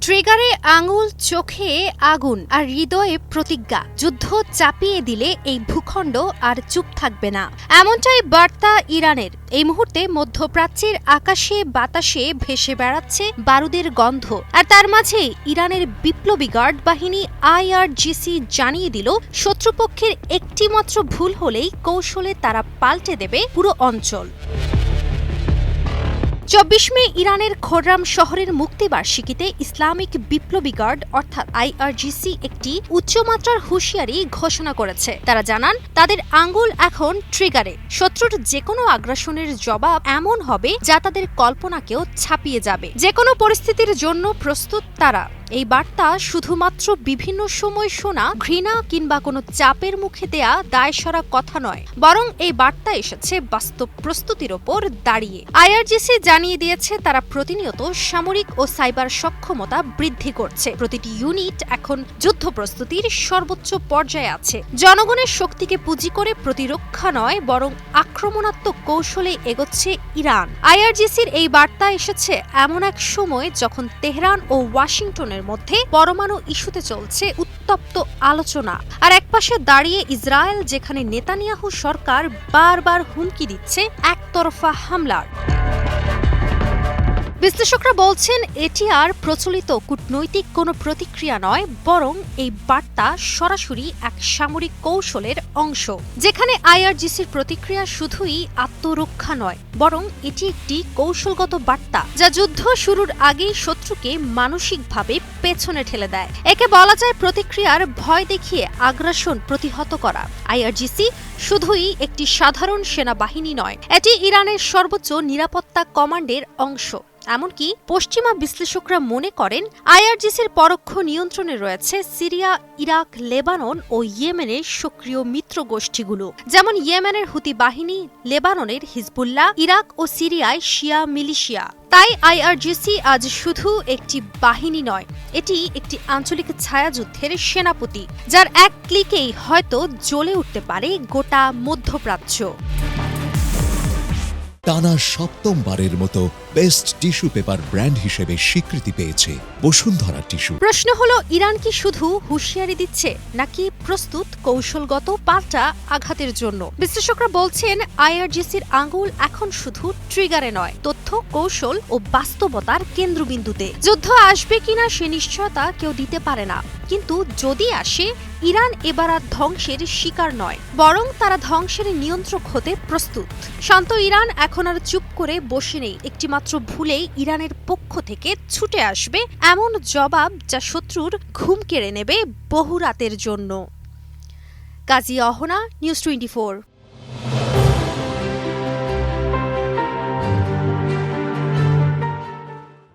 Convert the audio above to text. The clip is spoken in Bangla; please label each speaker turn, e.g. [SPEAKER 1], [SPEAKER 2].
[SPEAKER 1] ট্রিগারে আঙুল, চোখে আগুন আর হৃদয়ে প্রতিজ্ঞা। যুদ্ধ চাপিয়ে দিলে এই ভূখণ্ড আর চুপ থাকবে না, এমনটাই বার্তা ইরানের। এই মুহূর্তে মধ্যপ্রাচ্যের আকাশে বাতাসে ভেসে বেড়াচ্ছে বারুদের গন্ধ, আর তার মাঝে ইরানের বিপ্লবী গার্ড বাহিনী IRGC জানিয়ে দিল, শত্রুপক্ষের একটিমাত্র ভুল হলেই কৌশলে তারা পাল্টে দেবে পুরো অঞ্চল। ২৪ মে ইরানের খোররাম শহরের মুক্তিবার্ষিকীতে ইসলামিক বিপ্লবী গার্ড অর্থাৎ IRGC একটি উচ্চমাত্রার হুঁশিয়ারি ঘোষণা করেছে। তারা জানান, তাদের আঙ্গুল এখন ট্রিগারে। শত্রুর যেকোনো আগ্রাসনের জবাব এমন হবে যা তাদের কল্পনাকেও ছাপিয়ে যাবে। যেকোনো পরিস্থিতির জন্য প্রস্তুত তারা। এই বার্তা শুধুমাত্র বিভিন্ন সময় শোনা ঘৃণা কিংবা কোনো চাপের মুখে দেয়া দায়সারা কথা নয়, বরং এই বার্তা এসেছে বাস্তব প্রস্তুতির ওপর দাঁড়িয়ে। IRGC জানিয়ে দিয়েছে, তারা প্রতিনিয়ত সামরিক ও সাইবার সক্ষমতা বৃদ্ধি করছে। প্রতিটি ইউনিট এখন যুদ্ধ প্রস্তুতির সর্বোচ্চ পর্যায়ে আছে। জনগণের শক্তিকে পুঁজি করে প্রতিরক্ষা নয়, বরং আক্রমণাত্মক কৌশলে এগোচ্ছে ইরান। IRGCর এই বার্তা এসেছে এমন এক সময় যখন তেহরান ও ওয়াশিংটনের মধ্যে পরমাণু ইস্যুতে চলছে উত্তপ্ত আলোচনা, আর একপাশে দাঁড়িয়ে ইসরায়েল, যেখানে নেতানিয়াহু সরকার বারবার হুমকি দিচ্ছে একতরফা হামলার। বিশ্লেষকরা বলছেন, এটি আর প্রচলিত কূটনৈতিক কোনো প্রতিক্রিয়া নয়, বরং এই বার্তা সরাসরি এক সামরিক কৌশলের অংশ, যেখানে IRGCর প্রতিক্রিয়া শুধুই আত্মরক্ষা নয়, বরং এটি একটি কৌশলগত বার্তা যা যুদ্ধ শুরুর আগেই শত্রুকে মানসিকভাবে পেছনে ঠেলে দেয়। একে বলা যায় প্রতিক্রিয়ার ভয় দেখিয়ে আগ্রাসন প্রতিহত করা। IRGC শুধুই একটি সাধারণ সেনাবাহিনী নয়, এটি ইরানের সর্বোচ্চ নিরাপত্তা কমান্ডের অংশ। এমনকি পশ্চিমা বিশ্লেষকরা মনে করেন, IRGCর পরোক্ষ নিয়ন্ত্রণে রয়েছে সিরিয়া, ইরাক, লেবানন ও ইয়েমেনের সক্রিয় মিত্র গোষ্ঠীগুলো, যেমন ইয়েমেনের হুতি বাহিনী, লেবাননের হিজবুল্লাহ, ইরাক ও সিরিয়ায় শিয়া মিলিশিয়া। তাই IRGC আজ শুধু একটি বাহিনী নয়, এটি একটি আঞ্চলিক ছায়াযুদ্ধের সেনাপতি, যার এক ক্লিকেই হয়তো জ্বলে উঠতে পারে গোটা মধ্যপ্রাচ্য।
[SPEAKER 2] টানা সপ্তমবারের মতো বেস্ট টিস্যু পেপার ব্র্যান্ড হিসেবে স্বীকৃতি পেয়েছে বসুন্ধরা টিস্যু।
[SPEAKER 1] প্রশ্ন হলো, ইরান কি শুধু হুঁশিয়ারি দিচ্ছে, নাকি প্রস্তুত কৌশলগত পাল্টা আঘাতের জন্য? বিশ্লেষকরা বলছেন, IRGCর আঙ্গুল এখন শুধু ট্রিগারে নয়, তথ্য, কৌশল ও বাস্তবতার কেন্দ্রবিন্দুতে। যুদ্ধ আসবে কিনা সে নিশ্চয়তা কেউ দিতে পারে না, কিন্তু যদি আসে, ইরান এবার আর ধ্বংসের শিকার নয়, বরং তারা ধ্বংসের নিয়ন্ত্রক হতে প্রস্তুত। শান্ত ইরান এখন আর চুপ করে বসে নেই। একটিমাত্র ভুলেই ইরানের পক্ষ থেকে ছুটে আসবে এমন জবাব যা শত্রুর ঘুম কেড়ে নেবে বহু রাতের জন্য। কাজী অহনা, নিউজ 24।